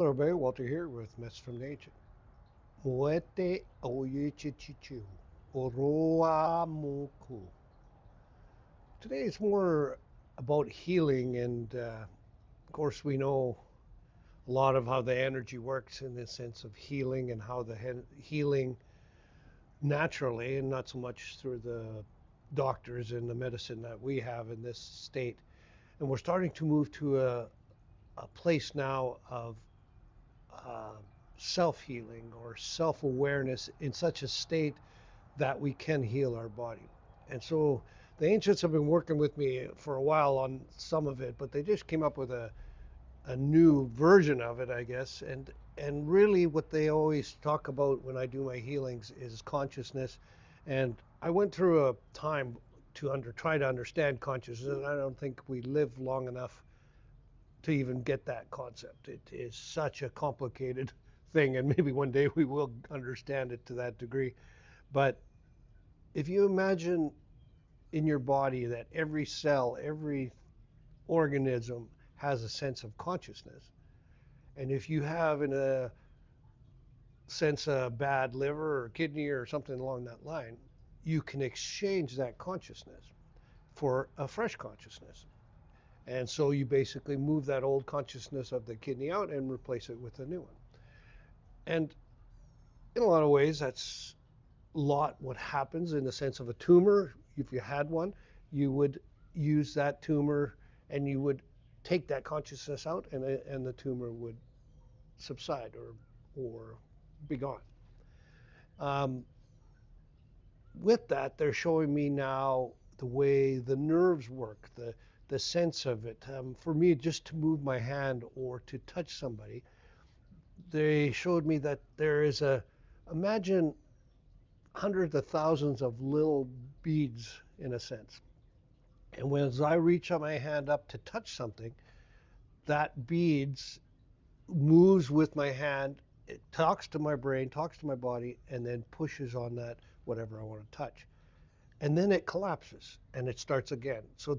Hello, everybody. Walter here with Mess from Nature. Moete oyechichichu. Oroa moku. Today it's more about healing, and of course, we know a lot of how the energy works in the sense of healing and how the healing naturally and not so much through the doctors and the medicine that we have in this state. And we're starting to move to a place now of uh, self healing or self awareness in such a state that we can heal our body. And so the ancients have been working with me for a while on some of it, but they just came up with a new version of it, I guess. And really, what they always talk about when I do my healings is consciousness. And I went through a time to try to understand consciousness, and I don't think we live long enough to even get that concept. It is such a complicated thing, and maybe one day we will understand it to that degree. But if you imagine in your body that every cell, every organism has a sense of consciousness, and if you have in a sense a bad liver or kidney or something along that line, you can exchange that consciousness for a fresh consciousness. And so you basically move that old consciousness of the kidney out and replace it with a new one. And in a lot of ways, that's a lot what happens in the sense of a tumor. If you had one, you would use that tumor and you would take that consciousness out, and the tumor would subside or be gone. Um, with that, they're showing me now the way the nerves work, the sense of it. For me, just to move my hand or to touch somebody, they showed me that there is imagine hundreds of thousands of little beads in a sense. And when as I reach out my hand up to touch something, that beads moves with my hand. It talks to my brain, talks to my body, and then pushes on that whatever I want to touch. And then it collapses and it starts again. So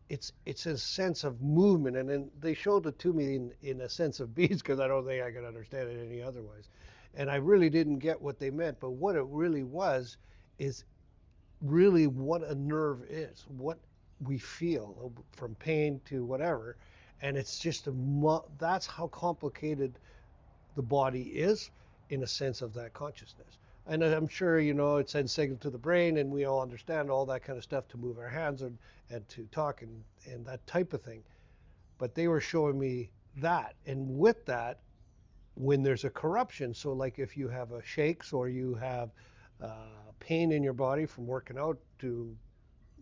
it's a sense of movement, and then they showed it to me in a sense of beads because I don't think I could understand it any otherwise. And I really didn't get what they meant, but what it really was is really what a nerve is, what we feel from pain to whatever. And it's just that's how complicated the body is in a sense of that consciousness. And I'm sure, it sends signal to the brain, and we all understand all that kind of stuff to move our hands and to talk and that type of thing. But they were showing me that. And with that, when there's a corruption, so like if you have a shakes or you have uh, pain in your body from working out to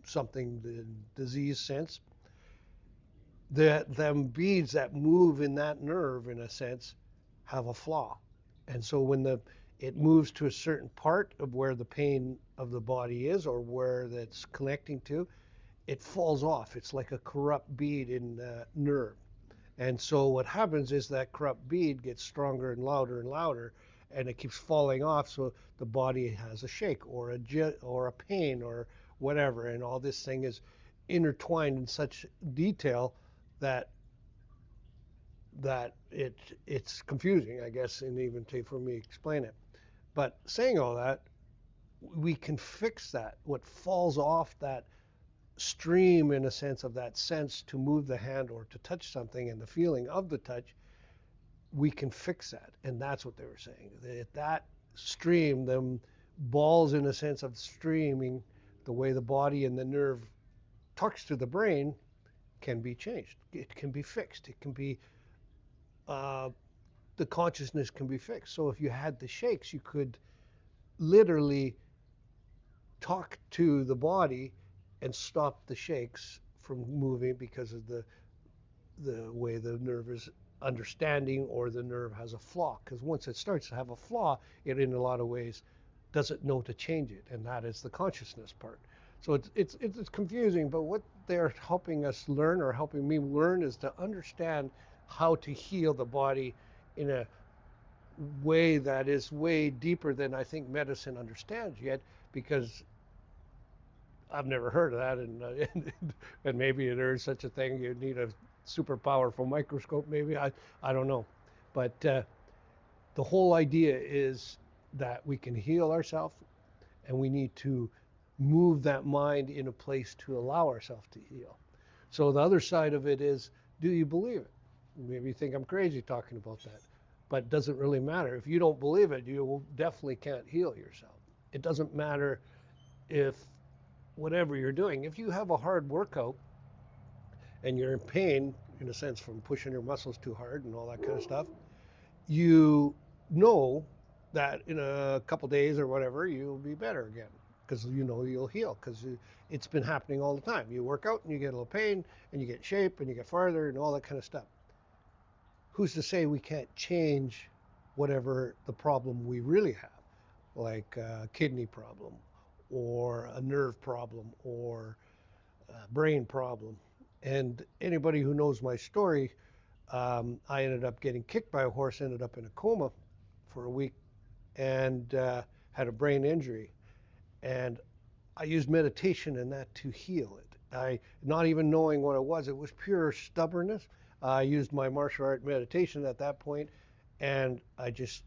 something the disease sense, that them beads that move in that nerve in a sense have a flaw. And so when the it moves to a certain part of where the pain of the body is or where that's connecting to, it falls off. It's like a corrupt bead in the nerve. And so what happens is that corrupt bead gets stronger and louder, and it keeps falling off. So the body has a shake or or a pain or whatever, and all this thing is intertwined in such detail that it's confusing, I guess, and even for me to explain it. But saying all that, we can fix that. What falls off that stream, in a sense, of that sense to move the hand or to touch something and the feeling of the touch, we can fix that. And that's what they were saying. That stream, them balls, in a sense of streaming, the way the body and the nerve talks to the brain can be changed. It can be fixed. It can be uh, the consciousness can be fixed. So if you had the shakes, you could literally talk to the body and stop the shakes from moving because of the way the nerve is understanding or the nerve has a flaw. Because once it starts to have a flaw, it in a lot of ways doesn't know to change it, and that is the consciousness part. So it's confusing, but what they're helping us learn or helping me learn is to understand how to heal the body in a way that is way deeper than I think medicine understands yet, because I've never heard of that, and maybe there is such a thing. You need a super powerful microscope, maybe I don't know, But the whole idea is that we can heal ourselves, and we need to move that mind in a place to allow ourselves to heal. So the other side of it is, do you believe it? Maybe you think I'm crazy talking about that, but it doesn't really matter. If you don't believe it, you definitely can't heal yourself. It doesn't matter if whatever you're doing, if you have a hard workout and you're in pain, in a sense, from pushing your muscles too hard and all that kind of stuff, you know that in a couple days or whatever, you'll be better again because you know you'll heal because it's been happening all the time. You work out and you get a little pain and you get shape and you get farther and all that kind of stuff. Who's to say we can't change whatever the problem we really have, like a kidney problem or a nerve problem or a brain problem? And anybody who knows my story, I ended up getting kicked by a horse, ended up in a coma for a week, and had a brain injury. And I used meditation in that to heal it. Not even knowing what it was pure stubbornness. I used my martial art meditation at that point, and I just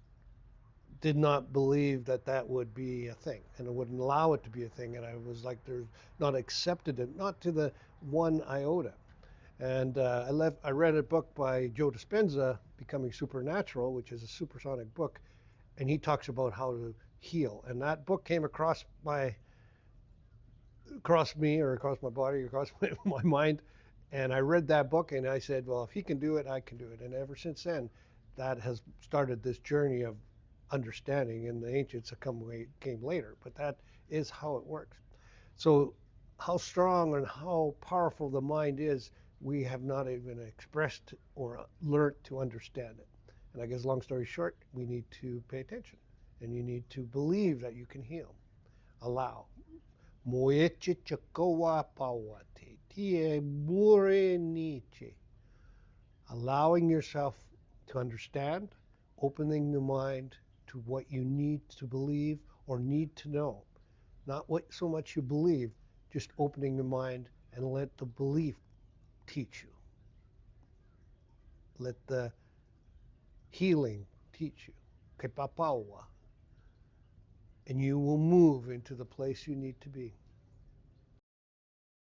did not believe that that would be a thing, and I wouldn't allow it to be a thing. And I was like, there's not accepted it, not to the one iota. And I read a book by Joe Dispenza, Becoming Supernatural, which is a supersonic book, and he talks about how to heal. And that book came across me, or across my body, across my mind. And I read that book, and I said, well, if he can do it, I can do it. And ever since then, that has started this journey of understanding. And the ancients came later, but that is how it works. So, how strong and how powerful the mind is, we have not even expressed or learned to understand it. And I guess, long story short, we need to pay attention, and you need to believe that you can heal. Allow. Moeche chakowa pawate, tie mure niche. Allowing yourself to understand, opening the mind to what you need to believe or need to know. Not what so much you believe, just opening the mind and let the belief teach you. Let the healing teach you. Kepapawa. And you will move into the place you need to be.